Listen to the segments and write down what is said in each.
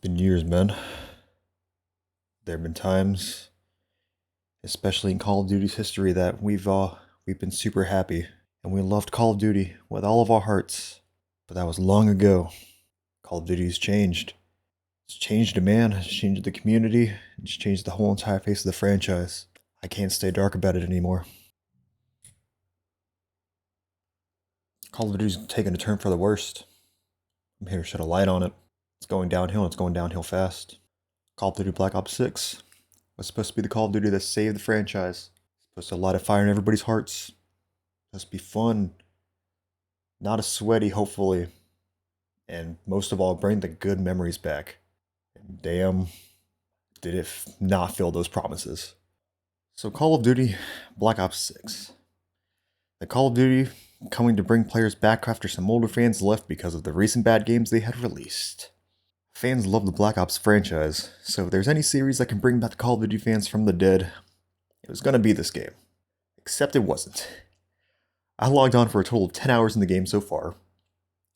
Been years, man. There have been times, especially in Call of Duty's history, that we've been super happy and we loved Call of Duty with all of our hearts. But that was long ago. Call of Duty's changed. It's changed a man. It's changed the community. It's changed the whole entire face of the franchise. I can't stay dark about it anymore. Call of Duty's taking a turn for the worst. I'm here to shed a light on it. It's going downhill. It's going downhill fast. Call of Duty Black Ops 6 was supposed to be the Call of Duty that saved the franchise. Supposed to light a fire in everybody's hearts. Supposed to be fun. Not as sweaty, hopefully. And most of all, bring the good memories back. And damn, did it not fill those promises. So Call of Duty Black Ops 6. The Call of Duty coming to bring players back after some older fans left because of the recent bad games they had released. Fans love the Black Ops franchise, so if there's any series that can bring back the Call of Duty fans from the dead, it was gonna be this game. Except it wasn't. I logged on for a total of 10 hours in the game so far,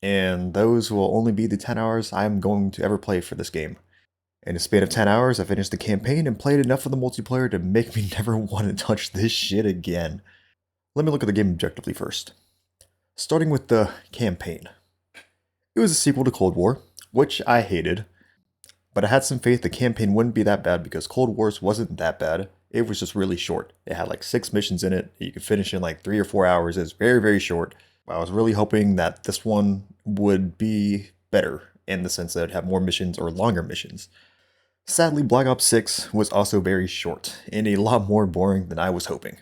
and those will only be the 10 hours I'm going to ever play for this game. In a span of 10 hours, I finished the campaign and played enough of the multiplayer to make me never want to touch this shit again. Let me look at the game objectively first. Starting with the campaign. It was a sequel to Cold War, which I hated, but I had some faith the campaign wouldn't be that bad because Cold Wars wasn't that bad. It was just really short. It had like 6 missions in it. You could finish in like 3 or 4 hours. It's very, very short. I was really hoping that this one would be better in the sense that it'd have more missions or longer missions. Sadly, Black Ops 6 was also very short and a lot more boring than I was hoping.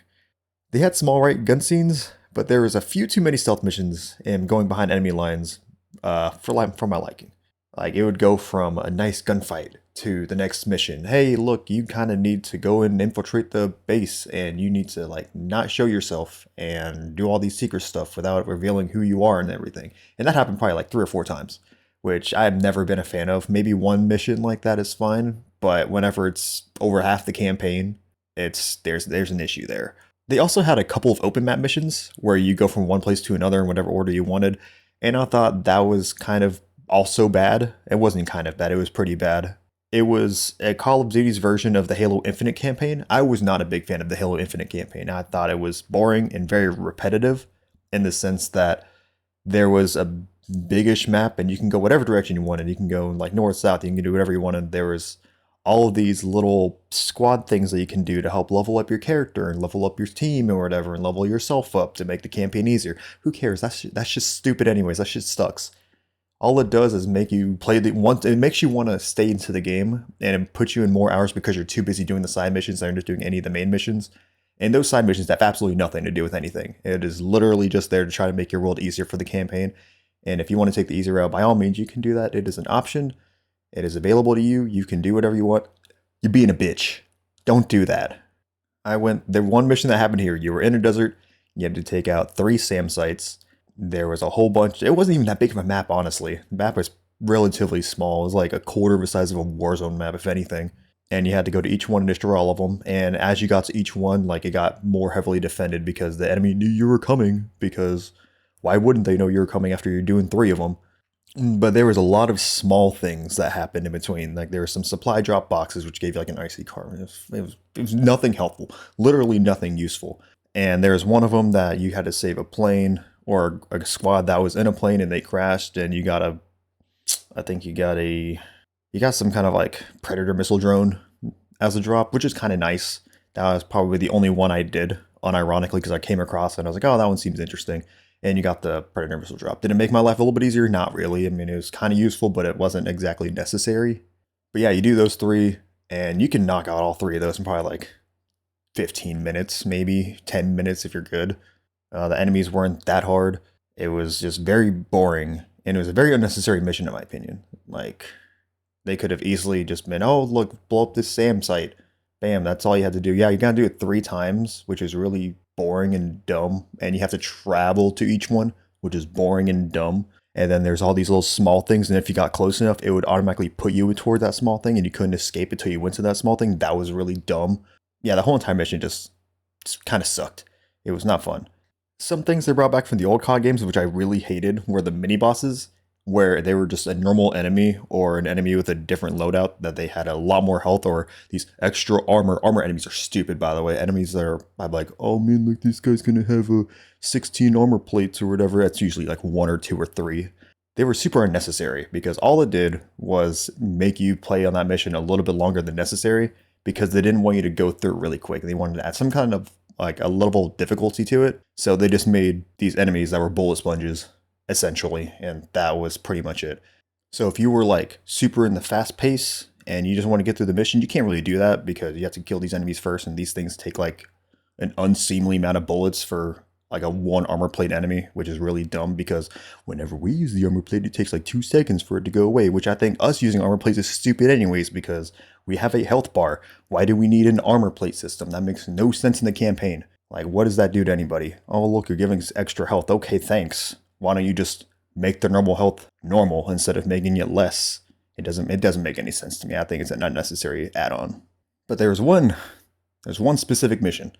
They had some alright gun scenes, but there was a few too many stealth missions and going behind enemy lines for my liking. Like, it would go from a nice gunfight to the next mission. Hey, look, you kind of need to go and infiltrate the base, and you need to, like, not show yourself and do all these secret stuff without revealing who you are and everything. And that happened probably like 3 or 4 times, which I've never been a fan of. Maybe one mission like that is fine, but whenever it's over half the campaign, there's an issue there. They also had a couple of open map missions where you go from one place to another in whatever order you wanted, and I thought that was kind of also bad. It wasn't kind of bad, it was pretty bad. It was a Call of Duty's version of the Halo Infinite campaign. I was not a big fan of the Halo Infinite campaign. I thought it was boring and very repetitive in the sense that there was a biggish map and you can go whatever direction you wanted. You can go like north, south, you can do whatever you wanted. There was all of these little squad things that you can do to help level up your character and level up your team or whatever and level yourself up to make the campaign easier. Who cares? That's just stupid anyways. That shit sucks. All it does is make you play it makes you want to stay into the game and it puts you in more hours because you're too busy doing the side missions than just doing any of the main missions. And those side missions have absolutely nothing to do with anything. It is literally just there to try to make your world easier for the campaign. And if you want to take the easy route, by all means, you can do that. It is an option. It is available to you. You can do whatever you want. You're being a bitch. Don't do that. The one mission that happened here, you were in a desert. You had to take out 3 SAM sites. There was a whole bunch. It wasn't even that big of a map, honestly. The map was relatively small. It was like a quarter of the size of a Warzone map, if anything. And you had to go to each one and destroy all of them. And as you got to each one, like, it got more heavily defended because the enemy knew you were coming. Because why wouldn't they know you were coming after you're doing 3 of them? But there was a lot of small things that happened in between. Like, there were some supply drop boxes, which gave you like an icy car. It was nothing helpful. Literally nothing useful. And there was one of them that you had to save a plane or a squad that was in a plane and they crashed, and you got some kind of like Predator missile drone as a drop, which is kind of nice. That was probably the only one I did, unironically, because I came across it and I was like, oh, that one seems interesting. And you got the Predator missile drop. Did it make my life a little bit easier? Not really. I mean, it was kind of useful, but it wasn't exactly necessary. But yeah, you do those 3, and you can knock out all 3 of those in probably like 15 minutes, maybe 10 minutes if you're good. The enemies weren't that hard. It was just very boring, and it was a very unnecessary mission in my opinion. Like, they could have easily just been, oh, look, blow up this SAM site. Bam, that's all you had to do. Yeah, you gotta do it 3 times, which is really boring and dumb, and you have to travel to each one, which is boring and dumb. And then there's all these little small things, and if you got close enough, it would automatically put you toward that small thing, and you couldn't escape until you went to that small thing. That was really dumb. Yeah, the whole entire mission just kind of sucked. It was not fun. Some things they brought back from the old COD games, which I really hated, were the mini bosses, where they were just a normal enemy or an enemy with a different loadout that they had a lot more health, or these extra armor. Armor enemies are stupid, by the way. Enemies that are, I'm like, oh man, like this guy's gonna have a 16 armor plates or whatever. That's usually like 1 or 2 or 3. They were super unnecessary because all it did was make you play on that mission a little bit longer than necessary because they didn't want you to go through it really quick. They wanted to add some kind of like a level of difficulty to it. So they just made these enemies that were bullet sponges, essentially, and that was pretty much it. So if you were like super in the fast pace and you just want to get through the mission, you can't really do that because you have to kill these enemies first, and these things take like an unseemly amount of bullets for like a 1 armor plate enemy, which is really dumb because whenever we use the armor plate, it takes like 2 seconds for it to go away, which I think us using armor plates is stupid anyways because we have a health bar. Why do we need an armor plate system? That makes no sense in the campaign. Like, what does that do to anybody? Oh, look, you're giving us extra health. Okay, thanks. Why don't you just make their normal health normal instead of making it less? It doesn't make any sense to me. I think it's an unnecessary add-on. But there's one specific mission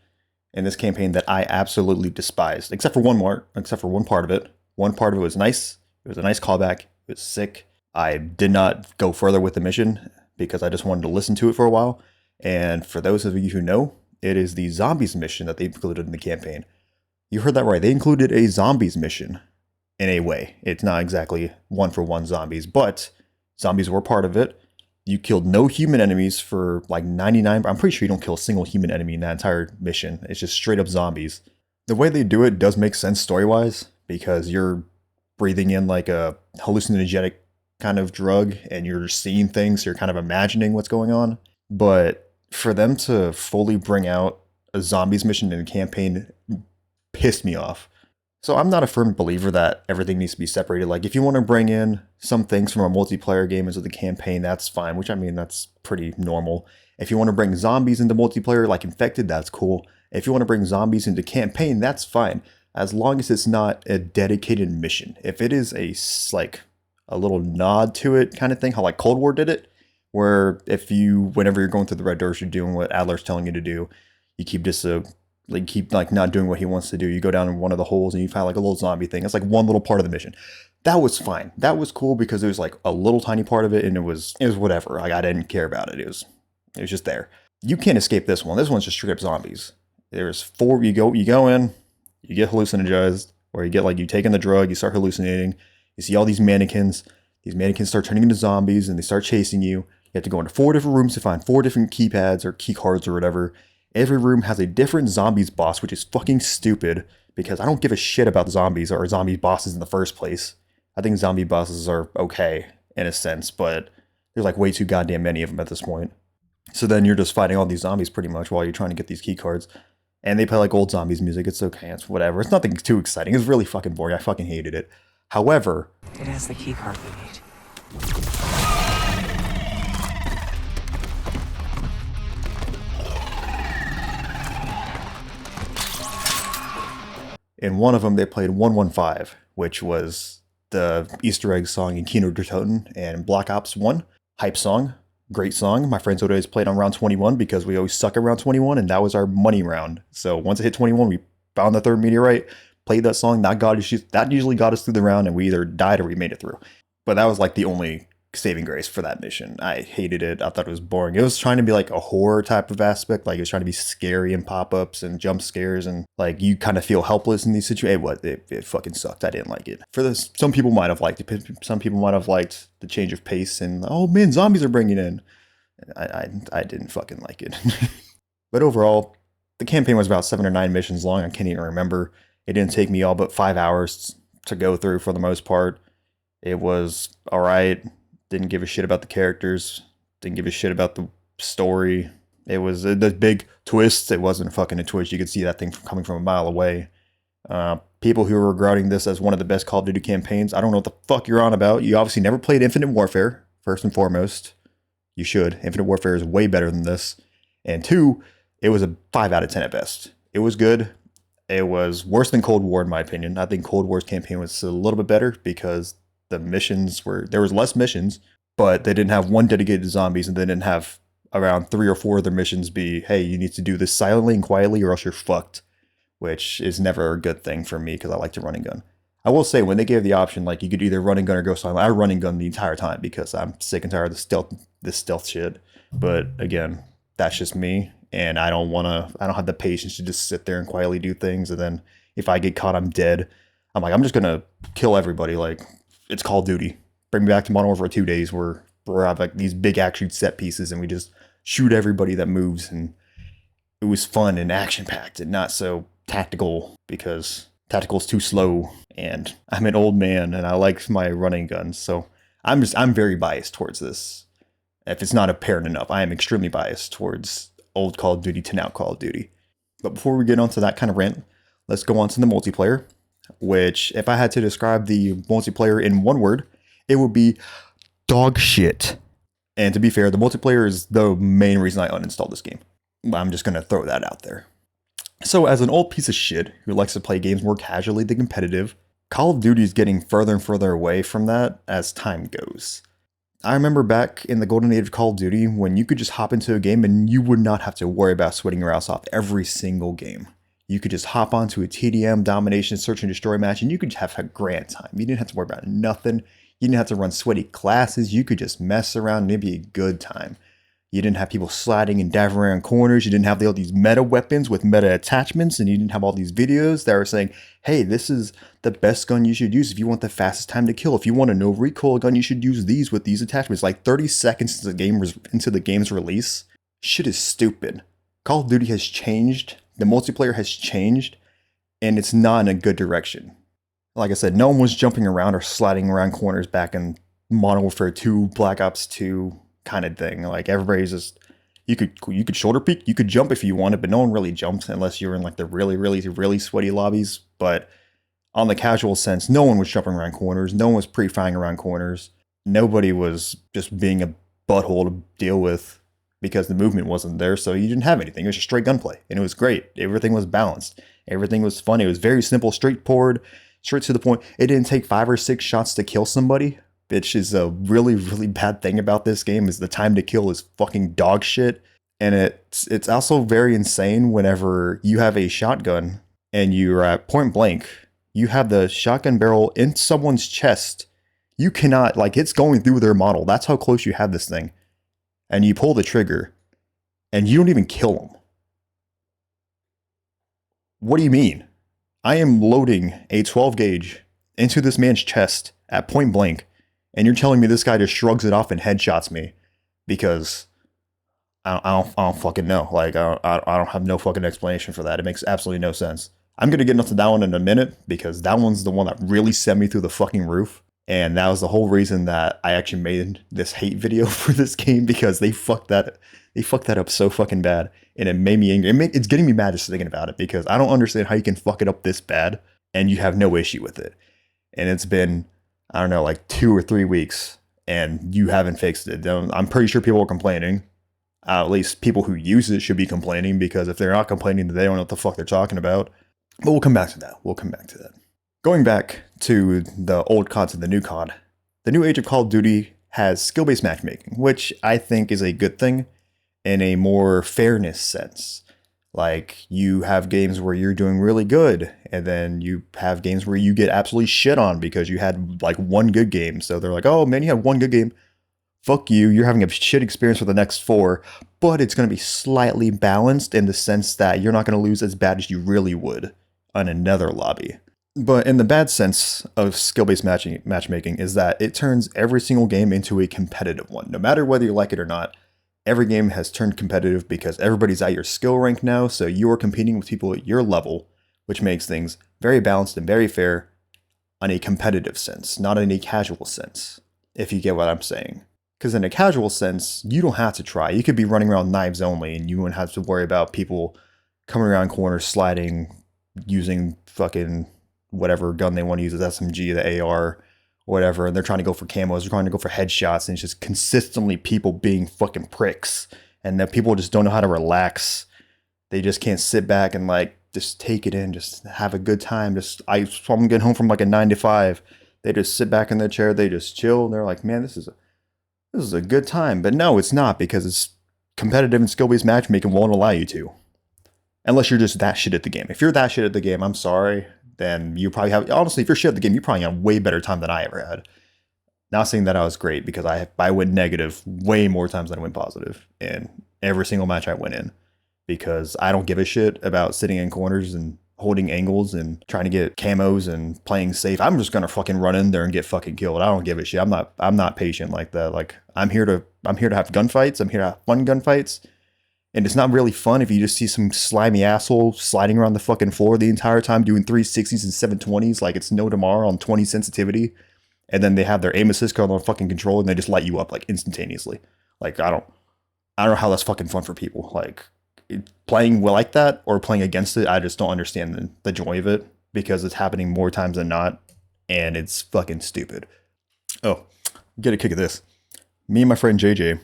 in this campaign that I absolutely despised, except for one part of it. One part of it was nice. It was a nice callback. It was sick. I did not go further with the mission because I just wanted to listen to it for a while. And for those of you who know, it is the zombies mission that they included in the campaign. You heard that right. They included a zombies mission in a way. It's not exactly 1-for-1 zombies, but zombies were part of it. You killed no human enemies for like 99. I'm pretty sure you don't kill a single human enemy in that entire mission. It's just straight up zombies. The way they do it does make sense story-wise because you're breathing in like a hallucinogenic kind of drug and you're seeing things, so you're kind of imagining what's going on. But for them to fully bring out a zombies mission in a campaign pissed me off. So I'm not a firm believer that everything needs to be separated. Like if you want to bring in some things from a multiplayer game into the campaign, that's fine, which I mean, that's pretty normal. If you want to bring zombies into multiplayer like Infected, that's cool. If you want to bring zombies into campaign, that's fine. As long as it's not a dedicated mission. If it is like a little nod to it kind of thing, how like Cold War did it, where whenever you're going through the red doors, you're doing what Adler's telling you to do, you keep not doing what he wants to do. You go down in one of the holes and you find like a little zombie thing. It's like one little part of the mission. That was fine. That was cool because it was like a little tiny part of it and it was whatever. Like I didn't care about it. It was just there. You can't escape this one. This one's just straight up zombies. There's 4, you go in, you get hallucinogized, or you take in the drug, you start hallucinating. You see all these mannequins. These mannequins start turning into zombies and they start chasing you. You have to go into 4 different rooms to find 4 different keypads or key cards or whatever. Every room has a different zombies boss, which is fucking stupid because I don't give a shit about zombies or zombie bosses in the first place. I think zombie bosses are okay in a sense, but there's like way too goddamn many of them at this point. So then you're just fighting all these zombies pretty much while you're trying to get these key cards. And they play like old zombies music. It's okay. It's whatever. It's nothing too exciting. It's really fucking boring. I fucking hated it. However, it has the key card we need. in one of them, they played 115, which was the Easter egg song in Kino der Toten and Black Ops 1. Hype song. Great song. My friends would always play it on round 21 because we always suck at round 21, and that was our money round. So once it hit 21, we found the 3rd meteorite, played that song. That usually got us through the round, and we either died or we made it through. But that was like the only saving grace for that mission. I hated it. I thought it was boring. It was trying to be like a horror type of aspect. Like it was trying to be scary and pop-ups and jump scares, and like you kind of feel helpless in these situations. It fucking sucked. I didn't like it. For this, some people might have liked it. Some people might have liked the change of pace and, oh man, zombies are bringing in. I didn't fucking like it. But overall, the campaign was about 7 or 9 missions long. I can't even remember. It didn't take me all but 5 hours to go through for the most part. It was alright. Didn't give a shit about the characters. Didn't give a shit about the story. It was the big twist. It wasn't fucking a twist. You could see that thing coming from a mile away. People who are regarding this as one of the best Call of Duty campaigns, I don't know what the fuck you're on about. You obviously never played Infinite Warfare, first and foremost. You should. Infinite Warfare is way better than this. And 2, it was a 5 out of 10 at best. It was good. It was worse than Cold War in my opinion. I think Cold War's campaign was a little bit better because the missions there was less missions, but they didn't have one dedicated to zombies, and they didn't have around 3 or 4 other missions be, hey, you need to do this silently and quietly or else you're fucked, which is never a good thing for me because I like to run and gun. I will say when they gave the option, like you could either run and gun or go silent, I run and gun the entire time because I'm sick and tired of this stealth shit. But again, that's just me, and I don't have the patience to just sit there and quietly do things. And then if I get caught, I'm dead. I'm like, I'm just gonna kill everybody. Like it's Call of Duty. Bring me back to Modern Warfare 2 days where we have like these big action set pieces and we just shoot everybody that moves, and it was fun and action packed and not so tactical because tactical is too slow and I'm an old man and I like my running guns. So I'm very biased towards this. If it's not apparent enough, I am extremely biased towards old Call of Duty to now Call of Duty. But before we get onto that kind of rant, let's go on to the multiplayer, which if I had to describe the multiplayer in one word, it would be dog shit. And to be fair, the multiplayer is the main reason I uninstalled this game. I'm just going to throw that out there. So as an old piece of shit who likes to play games more casually than competitive, Call of Duty is getting further and further away from that as time goes. I remember back in the golden age of Call of Duty when you could just hop into a game and you would not have to worry about sweating your ass off every single game. You could just hop onto a TDM, domination, search and destroy match and you could have a grand time. You didn't have to worry about nothing. You didn't have to run sweaty classes. You could just mess around and it'd be a good time. You didn't have people sliding and diving around corners. You didn't have all these meta weapons with meta attachments. And you didn't have all these videos that were saying, hey, this is the best gun you should use if you want the fastest time to kill. If you want a no recoil gun, you should use these with these attachments. Like 30 seconds into the game's release. Shit is stupid. Call of Duty has changed. The multiplayer has changed. And it's not in a good direction. Like I said, no one was jumping around or sliding around corners back in Modern Warfare 2, Black Ops 2 kind of thing. Like everybody's just, you could shoulder peek, you could jump if you wanted, but no one really jumped unless you were in like the really sweaty lobbies. But on the casual sense, no one was jumping around corners. No one was pre-firing around corners. Nobody was just being a butthole to deal with because the movement wasn't there. So you didn't have anything. It was just straight gunplay and it was great. Everything was balanced. Everything was fun. It was very simple, straightforward, straight to the point. It didn't take 5 or 6 shots to kill somebody, which is a really bad thing about this game, is the time to kill is fucking dog shit. And it's also very insane whenever you have a shotgun and you're at point blank, you have the shotgun barrel in someone's chest. You cannot, like, it's going through their model. That's how close you have this thing. And you pull the trigger and you don't even kill them. What do you mean? I am loading a 12 gauge into this man's chest at point blank, and you're telling me this guy just shrugs it off and headshots me because I don't fucking know. Like, I don't have no fucking explanation for that. It makes absolutely no sense. I'm going to get into that one in a minute because that one's the one that really sent me through the fucking roof. And that was the whole reason that I actually made this hate video for this game, because they fucked that up so fucking bad. And it made me angry. It's getting me mad just thinking about it because I don't understand how you can fuck it up this bad and you have no issue with it. And it's been, I don't know, like 2 or 3 weeks and you haven't fixed it. I'm pretty sure people are complaining. At least people who use it should be complaining, because if they're not complaining, they don't know what the fuck they're talking about. But we'll come back to that. Going back to the old COD to the new COD, the new age of Call of Duty has skill-based matchmaking, which I think is a good thing in a more fairness sense. Like, you have games where you're doing really good, and then you have games where you get absolutely shit on because you had like one good game. So they're like, oh man, you had one good game. Fuck you, you're having a shit experience for the next 4, but it's going to be slightly balanced in the sense that you're not going to lose as bad as you really would on another lobby. But in the bad sense of skill-based matchmaking is that it turns every single game into a competitive one. No matter whether you like it or not, every game has turned competitive because everybody's at your skill rank now, so you are competing with people at your level, which makes things very balanced and very fair on a competitive sense, not in a casual sense, if you get what I'm saying. Because in a casual sense, you don't have to try. You could be running around knives only, and you wouldn't have to worry about people coming around corners, sliding, using fucking whatever gun they want to use, the SMG, the AR, whatever, and they're trying to go for camos, they're trying to go for headshots, and it's just consistently people being fucking pricks, and that people just don't know how to relax. They just can't sit back and like just take it in, just have a good time. I'm getting home from like a 9 to 5. They just sit back in their chair, they just chill, and they're like, man, this is a good time. But no, it's not, because it's competitive and skill-based matchmaking won't allow you to. Unless you're just that shit at the game. If you're that shit at the game, I'm sorry. then you probably have, honestly, if you're shit at the game, you probably have way better time than I ever had. Not saying that I was great, because I went negative way more times than I went positive in every single match I went in, because I don't give a shit about sitting in corners and holding angles and trying to get camos and playing safe. I'm just gonna fucking run in there and get fucking killed. I don't give a shit. I'm not patient like that. Like, I'm here to have gunfights. I'm here to have fun gunfights. And it's not really fun if you just see some slimy asshole sliding around the fucking floor the entire time doing 360s and 720s like it's no tomorrow on 20 sensitivity. And then they have their aim assist card on fucking control and they just light you up like instantaneously. Like, I don't know how that's fucking fun for people. Like, playing like that or playing against it, I just don't understand the joy of it, because it's happening more times than not, and it's fucking stupid. Oh, get a kick of this. Me and my friend JJ,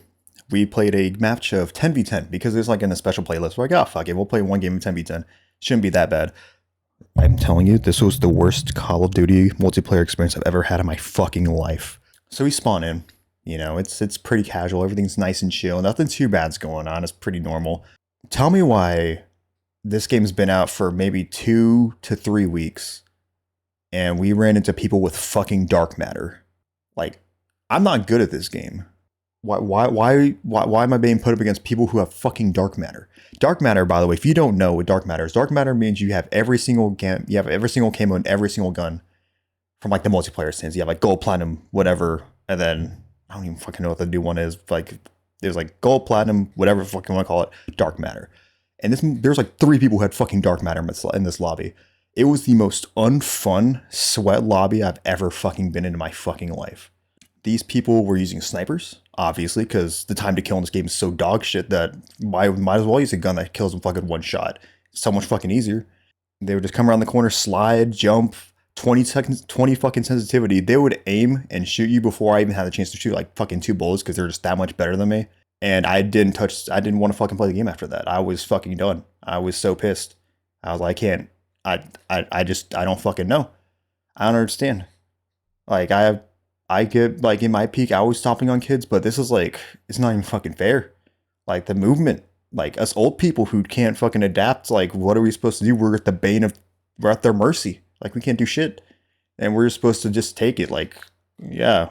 we played a match of 10v10 because it's like in a special playlist. We're like, oh, fuck it, we'll play one game of 10v10. Shouldn't be that bad. I'm telling you, this was the worst Call of Duty multiplayer experience I've ever had in my fucking life. So we spawn in. You know, it's pretty casual. Everything's nice and chill. Nothing too bad's going on. It's pretty normal. Tell me why this game's been out for maybe 2 to 3 weeks, and we ran into people with fucking dark matter. Like, I'm not good at this game. Why am I being put up against people who have fucking dark matter? Dark matter, by the way, if you don't know what dark matter is, dark matter means you have every single camo and every single gun from like the multiplayer stands. You have like gold, platinum, whatever, and then I don't even fucking know what the new one is. Like, there's like gold, platinum, whatever the fuck you want to call it, dark matter. And there's like 3 people who had fucking dark matter in this lobby. It was the most unfun sweat lobby I've ever fucking been in my fucking life. These people were using snipers, obviously, because the time to kill in this game is so dog shit that might as well use a gun that kills them fucking one shot. It's so much fucking easier. They would just come around the corner, slide, jump, 20 seconds, 20 fucking sensitivity. They would aim and shoot you before I even had the chance to shoot like fucking 2 bullets, because they're just that much better than me. And I didn't want to fucking play the game after that. I was fucking done. I was so pissed. I was like, I don't fucking know. I don't understand. Like, I get, like, in my peak, I was stomping on kids, but this is like, it's not even fucking fair. Like, the movement, like, us old people who can't fucking adapt, like, what are we supposed to do? We're at their mercy. Like, we can't do shit. And we're supposed to just take it. Like, yeah,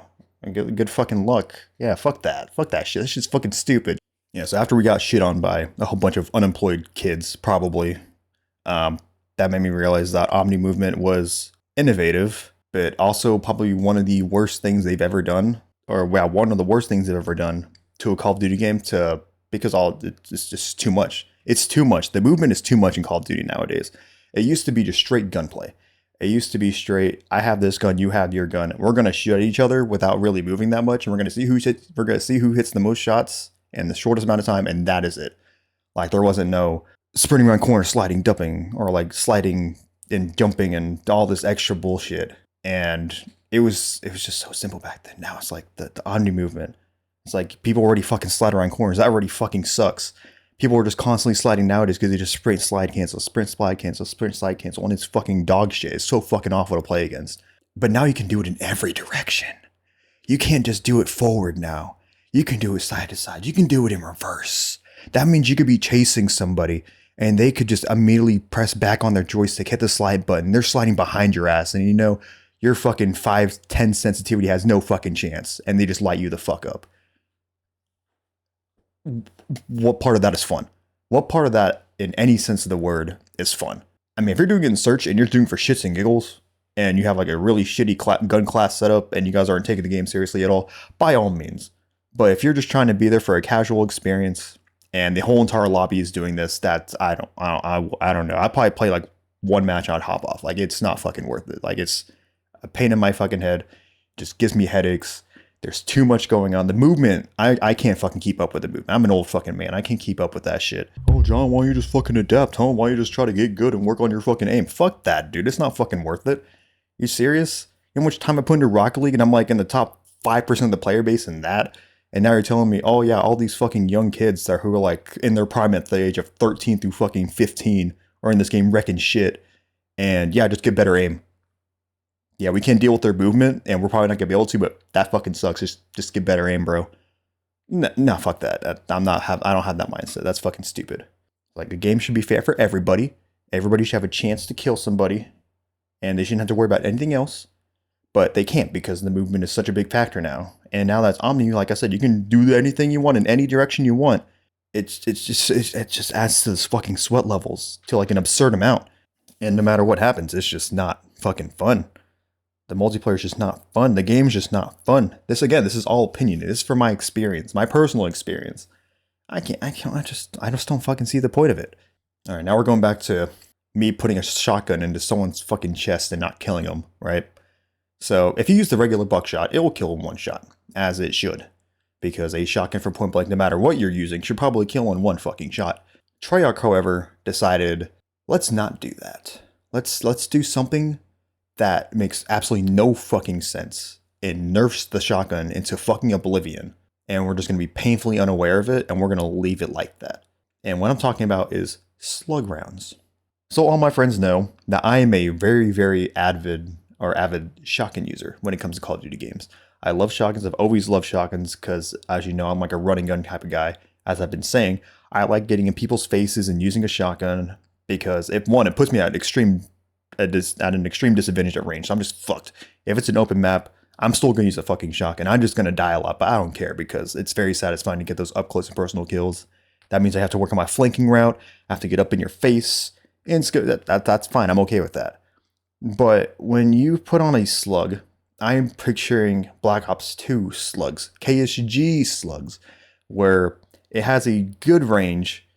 good fucking luck. Yeah, fuck that. Fuck that shit. That shit's fucking stupid. Yeah, so after we got shit on by a whole bunch of unemployed kids, probably, that made me realize that Omni movement was innovative, but also probably one of the worst things they've ever done, or well, one of the worst things they've ever done to a Call of Duty game, because it's just too much. It's too much. The movement is too much in Call of Duty nowadays. It used to be just straight gunplay. It used to be straight, I have this gun, you have your gun. We're gonna shoot at each other without really moving that much, and we're gonna see who hits the most shots in the shortest amount of time, and that is it. Like, there wasn't no sprinting around corners, sliding, dumping, or like sliding and jumping and all this extra bullshit. And it was just so simple back then. Now it's like the Omni movement. It's like people already fucking slide around corners. That already fucking sucks. People are just constantly sliding nowadays because they just sprint, slide, cancel, sprint, slide, cancel, sprint, slide, cancel. And it's fucking dog shit. It's so fucking awful to play against. But now you can do it in every direction. You can't just do it forward now. You can do it side to side. You can do it in reverse. That means you could be chasing somebody and they could just immediately press back on their joystick, hit the slide button. They're sliding behind your ass, and you know your fucking 5-10 sensitivity has no fucking chance, and they just light you the fuck up. What part of that is fun? What part of that, in any sense of the word, is fun? I mean, if you're doing it in search and you're doing for shits and giggles, and you have like a really shitty gun class setup, and you guys aren't taking the game seriously at all, by all means. But if you're just trying to be there for a casual experience, and the whole entire lobby is doing this, I don't know. I'd probably play like one match, I'd hop off. Like, it's not fucking worth it. Like, it's a pain in my fucking head. Just gives me headaches. There's too much going on. The movement, I can't fucking keep up with the movement. I'm an old fucking man. I can't keep up with that shit. Oh, John, why don't you just fucking adapt, huh? Why don't you just try to get good and work on your fucking aim? Fuck that, dude. It's not fucking worth it. You serious? You know how much time I put into Rocket League, and I'm like in the top 5% of the player base in that? And now you're telling me, oh yeah, all these fucking young kids who are like in their prime at the age of 13 through fucking 15 are in this game wrecking shit. And yeah, just get better aim. Yeah, we can't deal with their movement, and we're probably not gonna be able to, but that fucking sucks. Just get better aim, bro. No, fuck that. I don't have that mindset. That's fucking stupid. Like, the game should be fair for everybody. Everybody should have a chance to kill somebody. and they shouldn't have to worry about anything else. But they can't because the movement is such a big factor now. And now that's Omni, like I said, you can do anything you want in any direction you want. It just adds to this fucking sweat levels to like an absurd amount. And no matter what happens, it's just not fucking fun. The multiplayer is just not fun. The game's just not fun. This is all opinion. This is from my experience, my personal experience. I just don't fucking see the point of it. All right, now we're going back to me putting a shotgun into someone's fucking chest and not killing them, right? So if you use the regular buckshot, it will kill in one shot, as it should. Because a shotgun for point blank, no matter what you're using, should probably kill in one fucking shot. Treyarch, however, decided, let's not do that. Let's do something that makes absolutely no fucking sense. It nerfs the shotgun into fucking oblivion. And we're just going to be painfully unaware of it, and we're going to leave it like that. And what I'm talking about is slug rounds. So all my friends know that I am a very, very avid shotgun user when it comes to Call of Duty games. I love shotguns. I've always loved shotguns because, as you know, I'm like a running gun type of guy. As I've been saying, I like getting in people's faces and using a shotgun because, it puts me at an extreme disadvantage at range. So I'm just fucked. If it's an open map, I'm still going to use a fucking shotgun. I'm just going to die a lot, but I don't care because it's very satisfying to get those up close and personal kills. That means I have to work on my flanking route. I have to get up in your face. And that's fine. I'm okay with that. But when you put on a slug, I'm picturing Black Ops 2 slugs, KSG slugs, where it has a good range,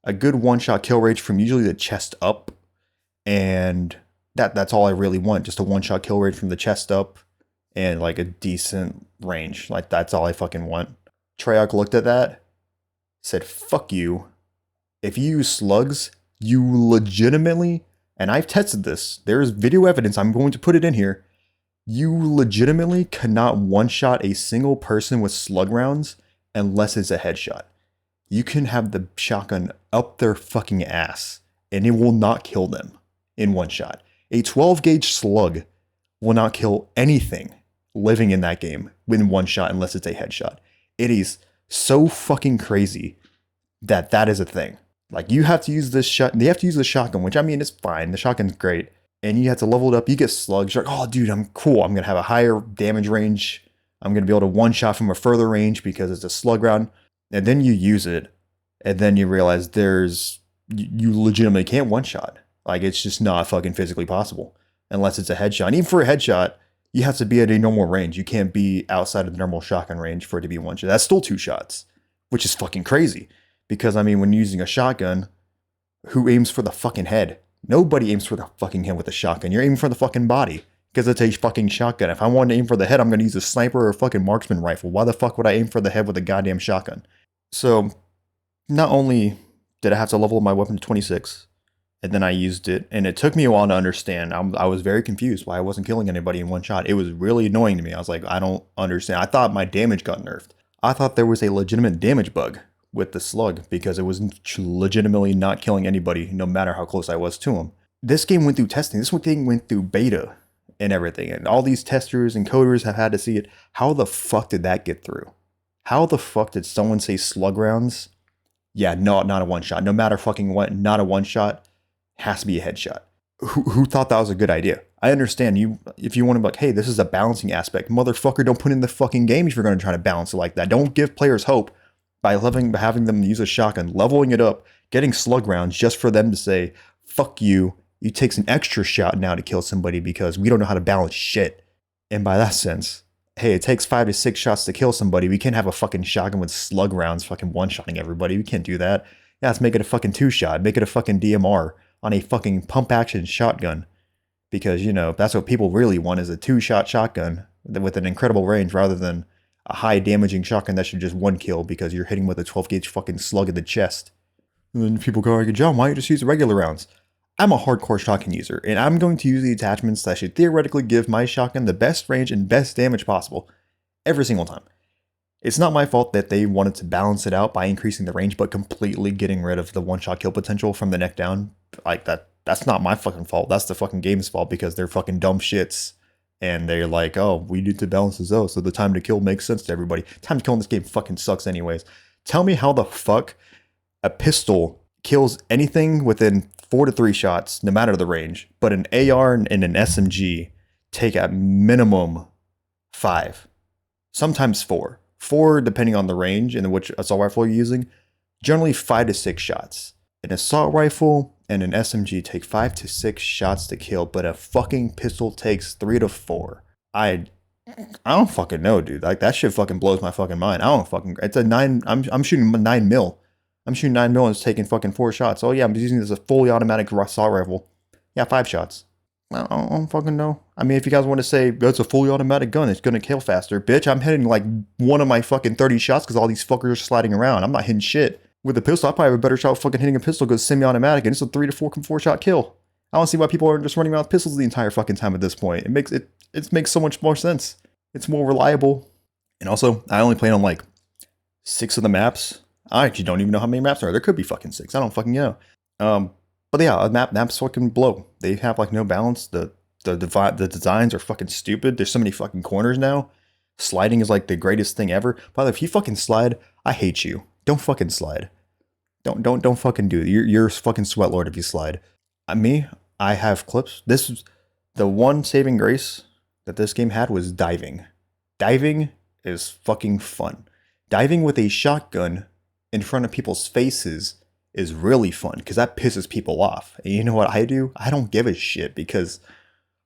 a good one-shot kill range from usually the chest up, and that's all I really want, just a one-shot kill range from the chest up, and like a decent range. Like, that's all I fucking want. Treyarch looked at that, said, fuck you. If you use slugs, you legitimately, and I've tested this, there's video evidence, I'm going to put it in here, you legitimately cannot one-shot a single person with slug rounds unless it's a headshot. You can have the shotgun up their fucking ass, and it will not kill them in one shot. A 12-gauge slug will not kill anything living in that game in one shot unless it's a headshot. It is so fucking crazy that is a thing. Like, you have to use this they have to use the shotgun, which, I mean, it's fine. The shotgun's great. And you have to level it up. You get slugs. You're like, oh, dude, I'm cool. I'm going to have a higher damage range. I'm going to be able to one-shot from a further range because it's a slug round. And then you use it. And then you realize you legitimately can't one-shot. Like, it's just not fucking physically possible. Unless it's a headshot. And even for a headshot, you have to be at a normal range. You can't be outside of the normal shotgun range for it to be one shot. That's still 2 shots. Which is fucking crazy. Because, I mean, when using a shotgun, who aims for the fucking head? Nobody aims for the fucking head with a shotgun. You're aiming for the fucking body. Because it's a fucking shotgun. If I wanted to aim for the head, I'm going to use a sniper or a fucking marksman rifle. Why the fuck would I aim for the head with a goddamn shotgun? So, not only did I have to level my weapon to 26, and then I used it, and it took me a while to understand. I was very confused why I wasn't killing anybody in one shot. It was really annoying to me. I was like, I don't understand. I thought my damage got nerfed. I thought there was a legitimate damage bug with the slug because it was legitimately not killing anybody no matter how close I was to him. This game went through testing. This thing went through beta and everything. And all these testers and coders have had to see it. How the fuck did that get through? How the fuck did someone say slug rounds? Yeah, no, not a one shot. No matter fucking what, not a one shot. Has to be a headshot. Who thought that was a good idea? I understand you if you want to be like, hey, this is a balancing aspect. Motherfucker, don't put in the fucking game if you're going to try to balance it like that. Don't give players hope by having them use a shotgun, leveling it up, getting slug rounds just for them to say, fuck you. It takes an extra shot now to kill somebody because we don't know how to balance shit. And by that sense, hey, it takes 5 to 6 shots to kill somebody. We can't have a fucking shotgun with slug rounds fucking one-shotting everybody. We can't do that. Yeah, let's make it a fucking 2-shot. Make it a fucking DMR on a fucking pump-action shotgun. Because, you know, that's what people really want is a 2-shot shotgun with an incredible range rather than a high-damaging shotgun that should just one kill because you're hitting with a 12-gauge fucking slug in the chest. And then people go, John, why don't you just use regular rounds? I'm a hardcore shotgun user, and I'm going to use the attachments that should theoretically give my shotgun the best range and best damage possible every single time. It's not my fault that they wanted to balance it out by increasing the range, but completely getting rid of the one-shot kill potential from the neck down. Like, that's not my fucking fault. That's the fucking game's fault because they're fucking dumb shits. And they're like, oh, we need to balance this out so the time to kill makes sense to everybody. Time to kill in this game fucking sucks anyways. Tell me how the fuck a pistol kills anything within 4 to 3 shots, no matter the range. But an AR and an SMG take at minimum 5, sometimes 4. 4 depending on the range and which assault rifle you're using. Generally 5 to 6 shots. An assault rifle and an SMG take 5 to 6 shots to kill, but a fucking pistol takes 3 to 4. I don't fucking know, dude. Like that shit fucking blows my fucking mind. I don't fucking. It's a 9. I'm shooting 9 mil. I'm shooting 9 mil and it's taking fucking 4 shots. Oh yeah, I'm using this as a fully automatic assault rifle. Yeah, 5 shots. I don't fucking know. I mean, if you guys want to say it's a fully automatic gun, it's gonna kill faster, bitch. I'm hitting like one of my fucking 30 shots because all these fuckers are sliding around. I'm not hitting shit. With a pistol, I probably have a better shot fucking hitting a pistol because it's semi-automatic and it's a 3 to 4 shot kill. I don't see why people are just running around with pistols the entire fucking time at this point. It makes so much more sense. It's more reliable. And also, I only played on like 6 of the maps. I actually don't even know how many maps there are. There could be fucking 6. I don't fucking know. But yeah, maps fucking blow. They have like no balance. The designs are fucking stupid. There's so many fucking corners now. Sliding is like the greatest thing ever. By the way, if you fucking slide, I hate you. Don't fucking slide. Don't fucking do it. You're a fucking sweat lord if you slide. I have clips. This is the one saving grace that this game had was diving. Diving is fucking fun. Diving with a shotgun in front of people's faces is really fun because that pisses people off. And you know what I do? I don't give a shit because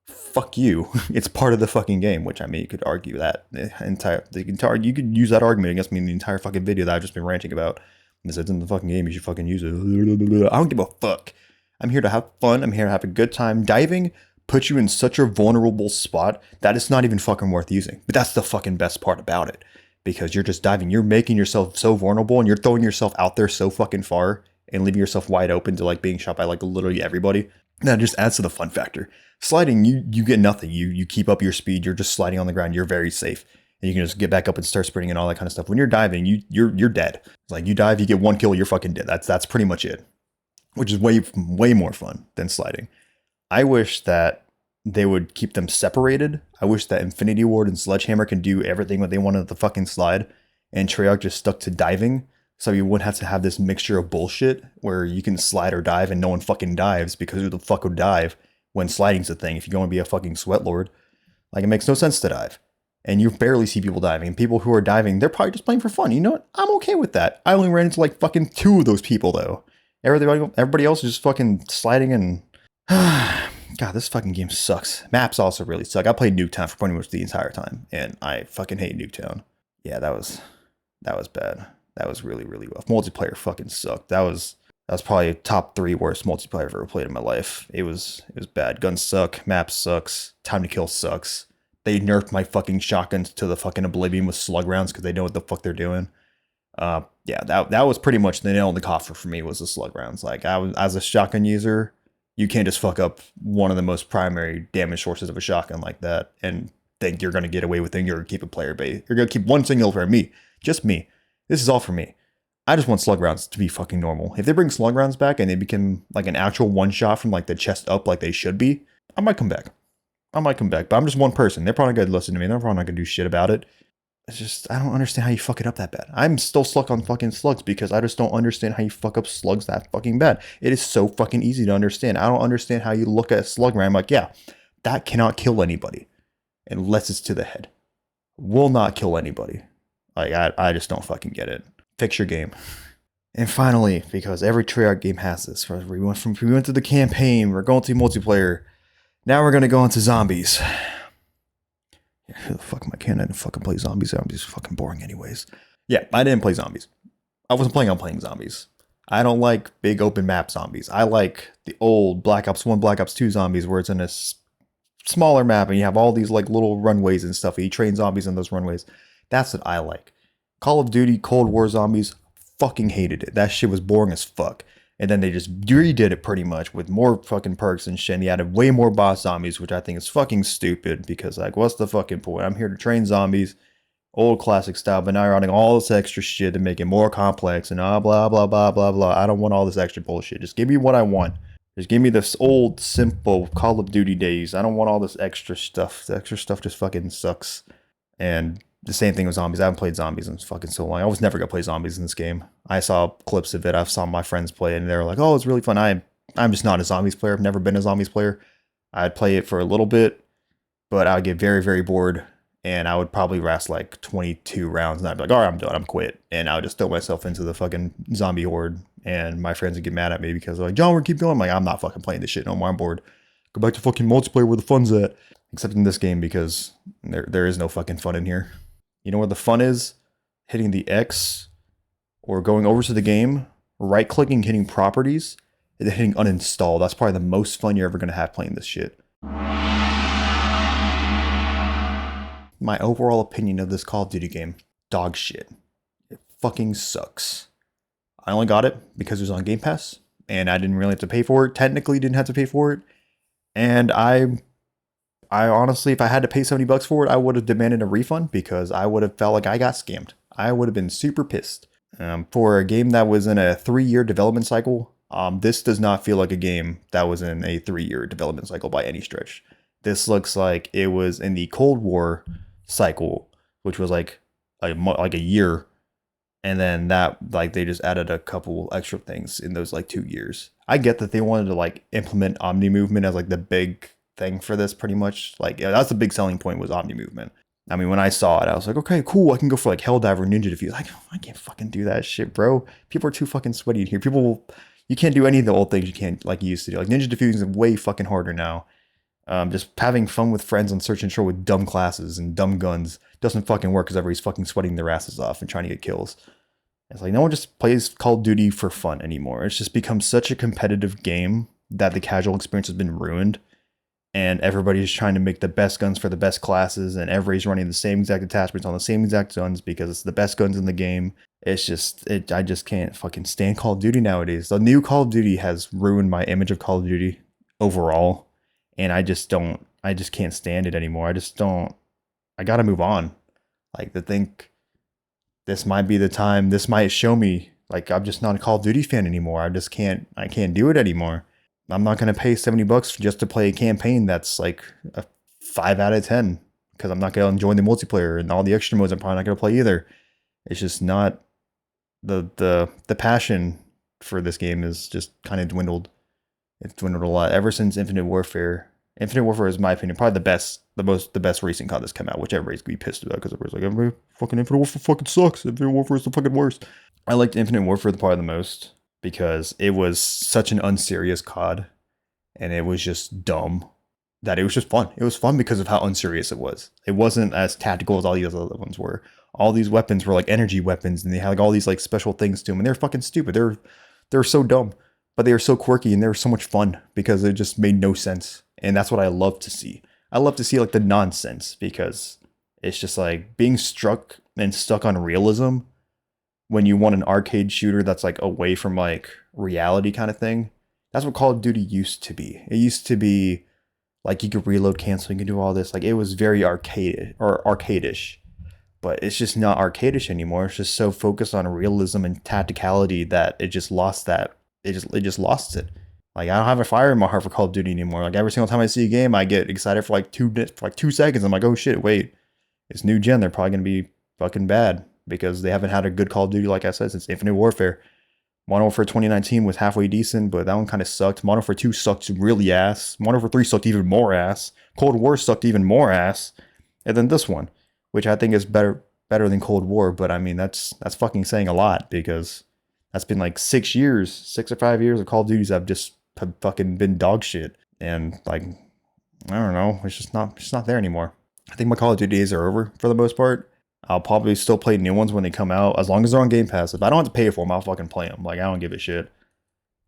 fuck you. It's part of the fucking game, which I mean, you could argue that you could use that argument against me in the entire fucking video that I've just been ranting about. This is in the fucking game, you should fucking use it. I don't give a fuck. I'm here to have fun. I'm here to have a good time. Diving puts you in such a vulnerable spot that it's not even fucking worth using. But that's the fucking best part about it. Because you're just diving. You're making yourself so vulnerable and you're throwing yourself out there so fucking far and leaving yourself wide open to like being shot by like literally everybody. That just adds to the fun factor. Sliding, you get nothing. You keep up your speed. You're just sliding on the ground. You're very safe. And you can just get back up and start sprinting and all that kind of stuff. When you're diving, you're dead. It's like you dive, you get 1 kill, you're fucking dead. That's pretty much it. Which is way more fun than sliding. I wish that they would keep them separated. I wish that Infinity Ward and Sledgehammer can do everything what they want at the fucking slide, and Treyarch just stuck to diving, so you wouldn't have to have this mixture of bullshit where you can slide or dive and no one fucking dives because who the fuck would dive when sliding's a thing if you're going to be a fucking sweat lord? Like, it makes no sense to dive. And you barely see people diving. People who are diving, they're probably just playing for fun. You know what? I'm okay with that. I only ran into like fucking 2 of those people though. Everybody else is just fucking sliding and... God, this fucking game sucks. Maps also really suck. I played Nuketown for pretty much the entire time, and I fucking hate Nuketown. Yeah, that was bad. That was really rough. Multiplayer fucking sucked. That was probably top 3 worst multiplayer I've ever played in my life. It was bad. Guns suck. Map sucks. Time to kill sucks. They nerfed my fucking shotguns to the fucking oblivion with slug rounds because they know what the fuck they're doing. Yeah, that was pretty much the nail in the coffin for me was the slug rounds. Like I was as a shotgun user. You can't just fuck up one of the most primary damage sources of a shotgun like that and think you're going to get away with it. You're going to keep a player base. You're going to keep one single for me. Just me. This is all for me. I just want slug rounds to be fucking normal. If they bring slug rounds back and they become like an actual one shot from like the chest up like they should be, I might come back. But I'm just one person. They're probably going to listen to me. They're probably not going to do shit about it. It's just, I don't understand how you fuck it up that bad. I'm still stuck on fucking slugs because I just don't understand how you fuck up slugs that fucking bad. It is so fucking easy to understand. I don't understand how you look at a slug round like, yeah, that cannot kill anybody unless it's to the head. Will not kill anybody. Like, I just don't fucking get it. Fix your game. And finally, because every Treyarch game has this, we went to the campaign, we're going to multiplayer. Now we're going to go into zombies. Who the fuck am I? Can't I fucking play zombies? Zombies are fucking boring anyways. Yeah, I didn't play zombies. I wasn't planning on playing zombies. I don't like big open map zombies. I like the old Black Ops 1, Black Ops 2 zombies where it's in a smaller map and you have all these like little runways and stuff. And you train zombies in those runways. That's what I like. Call of Duty Cold War zombies, fucking hated it. That shit was boring as fuck. And then they just redid it pretty much with more fucking perks and shit. And they added way more boss zombies, which I think is fucking stupid because, like, what's the fucking point? I'm here to train zombies, old classic style, but now you're adding all this extra shit to make it more complex and blah, blah, blah, blah, blah. I don't want all this extra bullshit. Just give me what I want. Just give me this old, simple Call of Duty days. I don't want all this extra stuff. The extra stuff just fucking sucks. And the same thing with zombies. I haven't played zombies in fucking so long. I was never gonna play zombies in this game. I saw clips of it. I saw my friends play it, and they were like, "Oh, it's really fun." I'm just not a zombies player. I've never been a zombies player. I'd play it for a little bit, but I would get very, very bored, and I would probably last like 22 rounds, and I'd be like, "All right, I'm done. I'm quit," and I would just throw myself into the fucking zombie horde, and my friends would get mad at me because they're like, "John, we're keep going." I'm like, "I'm not fucking playing this shit no more. I'm bored. Go back to fucking multiplayer where the fun's at." Except in this game because there is no fucking fun in here. You know where the fun is? Hitting the X or going over to the game, right clicking, hitting properties, and then hitting uninstall. That's probably the most fun you're ever gonna have playing this shit. My overall opinion of this Call of Duty game, dog shit. It fucking sucks. I only got it because it was on Game Pass, and I didn't really have to pay for it. Technically, didn't have to pay for it, and I honestly, if I had to pay $70 for it, I would have demanded a refund because I would have felt like I got scammed. I would have been super pissed. For a game that was in a 3-year development cycle, this does not feel like a game that was in a 3-year development cycle by any stretch. This looks like it was in the Cold War cycle, which was like a year, and then that like they just added a couple extra things in those like 2 years. I get that they wanted to like implement Omni movement as like the big thing for this pretty much. Like yeah, that's the big selling point was Omni movement. I mean, when I saw it, I was like, okay, cool. I can go for like Helldiver, Ninja Defuse. Like, I can't fucking do that shit, bro. People are too fucking sweaty in here. You can't do any of the old things you can't like you used to do. Like Ninja Defuse is way fucking harder now. Just having fun with friends on Search and Destroy with dumb classes and dumb guns doesn't fucking work because everybody's fucking sweating their asses off and trying to get kills. It's like no one just plays Call of Duty for fun anymore. It's just become such a competitive game that the casual experience has been ruined. And everybody's trying to make the best guns for the best classes, and everybody's running the same exact attachments on the same exact guns because it's the best guns in the game. It's just, I just can't fucking stand Call of Duty nowadays. The new Call of Duty has ruined my image of Call of Duty overall, and I just can't stand it anymore. I gotta move on. Like, to think this might be the time, this might show me, like, I'm just not a Call of Duty fan anymore. I can't do it anymore. I'm not going to pay $70 just to play a campaign that's like a 5 out of 10 because I'm not going to enjoy the multiplayer and all the extra modes I'm probably not going to play either. It's just not the passion for this game is just kind of dwindled. It's dwindled a lot ever since Infinite Warfare. Infinite Warfare is, in my opinion, probably the best racing COD that's come out, which everybody's gonna be pissed about because everybody's like, fucking Infinite Warfare fucking sucks. Infinite Warfare is the fucking worst. I liked Infinite Warfare probably the most because it was such an unserious COD and it was just dumb that it was just fun. It was fun because of how unserious it was. It wasn't as tactical as all these other ones were. All these weapons were like energy weapons and they had like all these like special things to them and they're fucking stupid. They're so dumb, but they were so quirky and they were so much fun because it just made no sense. And that's what I love to see. I love to see like the nonsense because it's just like being struck and stuck on realism when you want an arcade shooter that's like away from like reality kind of thing. That's what Call of Duty used to be. It used to be like you could reload, cancel, you could do all this. Like it was very arcade or arcadish, but it's just not arcadish anymore. It's just so focused on realism and tacticality that it just lost that. It just lost it. Like I don't have a fire in my heart for Call of Duty anymore. Like every single time I see a game, I get excited for like 2 seconds. I'm like, oh shit, wait, it's new gen. They're probably gonna be fucking bad because they haven't had a good Call of Duty, like I said, since Infinite Warfare. Modern Warfare 2019 was halfway decent, but that one kind of sucked. Modern Warfare 2 sucked really ass. Modern Warfare 3 sucked even more ass. Cold War sucked even more ass. And then this one, which I think is better than Cold War, but I mean that's fucking saying a lot because that's been like 6 years, 6 or 5 years of Call of Duties have just fucking been dog shit. And like I don't know, it's just not there anymore. I think my Call of Duty days are over for the most part. I'll probably still play new ones when they come out, as long as they're on Game Pass. If I don't have to pay for them, I'll fucking play them. Like, I don't give a shit.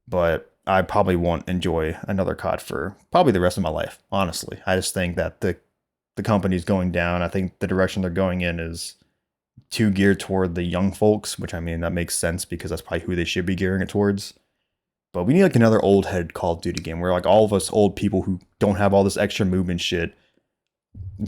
But I probably won't enjoy another COD for probably the rest of my life, honestly. I just think that the company's going down. I think the direction they're going in is too geared toward the young folks, which, I mean, that makes sense because that's probably who they should be gearing it towards. But we need, like, another old head Call of Duty game where, like, all of us old people who don't have all this extra movement shit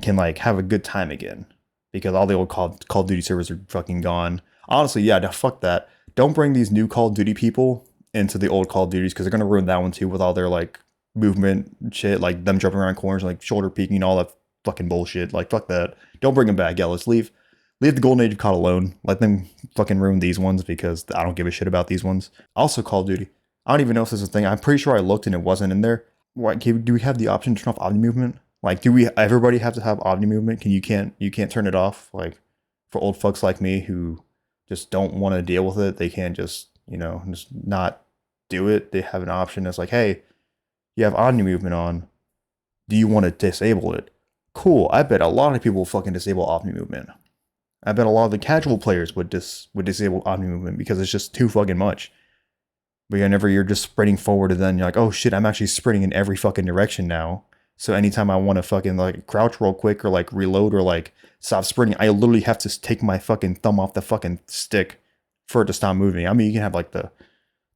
can, like, have a good time again. Because all the old Call of Duty servers are fucking gone. Honestly, yeah, fuck that. Don't bring these new Call of Duty people into the old Call of Duties because they're gonna ruin that one too with all their like movement shit, like them jumping around corners, like shoulder peeking, all that fucking bullshit. Like fuck that. Don't bring them back. Yeah, let's leave. Leave the Golden Age of COD alone. Let them fucking ruin these ones because I don't give a shit about these ones. Also, Call of Duty. I don't even know if this is a thing. I'm pretty sure I looked and it wasn't in there. What, do we have the option to turn off Omni movement? Like, do we? Everybody have to have Omni movement? Can you can't turn it off? Like, for old fucks like me who just don't want to deal with it, they can't just just not do it. They have an option that's like, hey, you have Omni movement on. Do you want to disable it? Cool. I bet a lot of people will fucking disable Omni movement. I bet a lot of the casual players would disable Omni movement because it's just too fucking much. But whenever you're just sprinting forward and then you're like, oh shit, I'm actually sprinting in every fucking direction now. So anytime I want to fucking like crouch real quick or like reload or like stop sprinting, I literally have to take my fucking thumb off the fucking stick for it to stop moving. I mean, you can have like the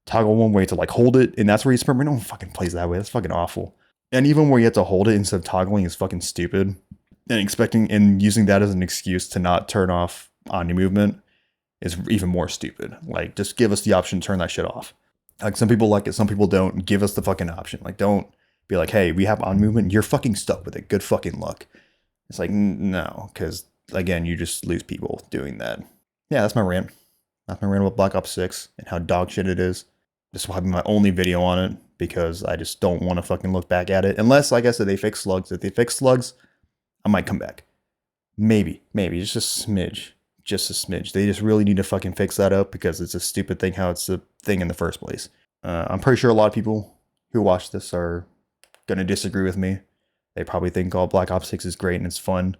toggle one way to like hold it, and that's where you sprint. No one fucking plays that way. That's fucking awful. And even where you have to hold it instead of toggling is fucking stupid. And expecting and using that as an excuse to not turn off Omni movement is even more stupid. Like, just give us the option to turn that shit off. Like, some people like it, some people don't. Give us the fucking option. Like, don't be like, hey, we have Omni movement, you're fucking stuck with it. Good fucking luck. It's like, no, because again, you just lose people doing that. Yeah, that's my rant. That's my rant about Black Ops 6 and how dog shit it is. This will be my only video on it because I just don't want to fucking look back at it. Unless, like I said, they fix slugs. If they fix slugs, I might come back. Maybe, just a smidge. Just a smidge. They just really need to fucking fix that up because it's a stupid thing how it's a thing in the first place. I'm pretty sure a lot of people who watch this are going to disagree with me. They probably think all Black Ops 6 is great and it's fun.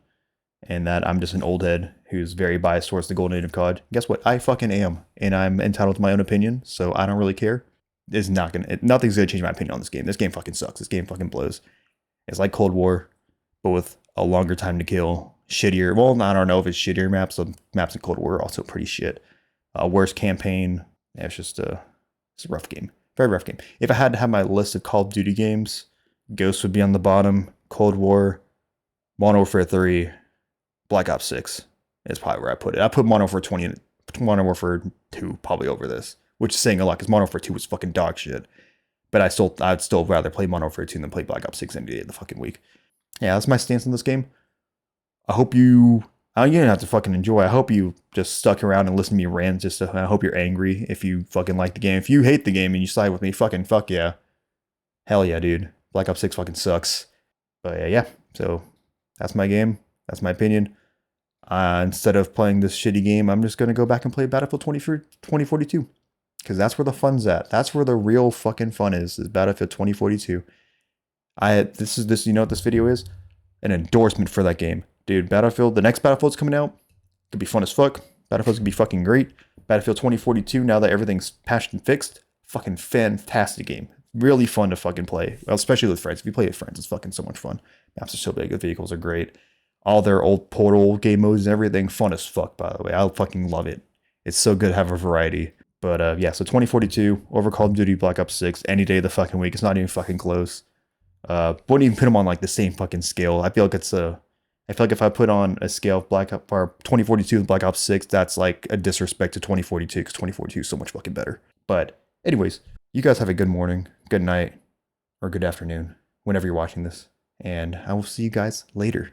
And that I'm just an old head who's very biased towards the Golden Age of COD. Guess what? I fucking am. And I'm entitled to my own opinion, so I don't really care. Nothing's gonna change my opinion on this game. This game fucking sucks. This game fucking blows. It's like Cold War, but with a longer time to kill. Shittier. Well, I don't know if it's shittier maps. The maps in Cold War are also pretty shit. Worse campaign. Yeah, it's a rough game. Very rough game. If I had to have my list of Call of Duty games, Ghost would be on the bottom. Cold War, Modern Warfare 3, Black Ops 6 is probably where I put it. I put Modern Warfare 2 probably over this, which is saying a lot because Modern Warfare 2 was fucking dog shit. But I'd still rather play Modern Warfare 2 than play Black Ops 6 any day of the fucking week. Yeah, that's my stance on this game. I hope you didn't have to fucking enjoy. I hope you just stuck around and listened to me rant. I hope you're angry if you fucking like the game. If you hate the game and you side with me, fuck yeah. Hell yeah, dude. Black Ops 6 fucking sucks. But yeah, so that's my game. That's my opinion. Instead of playing this shitty game, I'm just going to go back and play Battlefield 2042. Because that's where the fun's at. That's where the real fucking fun is Battlefield 2042. You know what this video is? An endorsement for that game. Dude, the next Battlefield's coming out. Could be fun as fuck. Battlefield's gonna be fucking great. Battlefield 2042, now that everything's patched and fixed, fucking fantastic game. Really fun to fucking play. Well, especially with friends. If you play with friends, it's fucking so much fun. Maps are so big, the vehicles are great. All their old Portal game modes and everything, fun as fuck, by the way. I fucking love it. It's so good to have a variety. But yeah, so 2042, over Call of Duty Black Ops 6, any day of the fucking week. It's not even fucking close. Wouldn't even put them on like the same fucking scale. I feel like if I put on a scale of 2042 with Black Ops 6, that's like a disrespect to 2042 because 2042 is so much fucking better. But anyways, you guys have a good morning, good night, or good afternoon, whenever you're watching this. And I will see you guys later.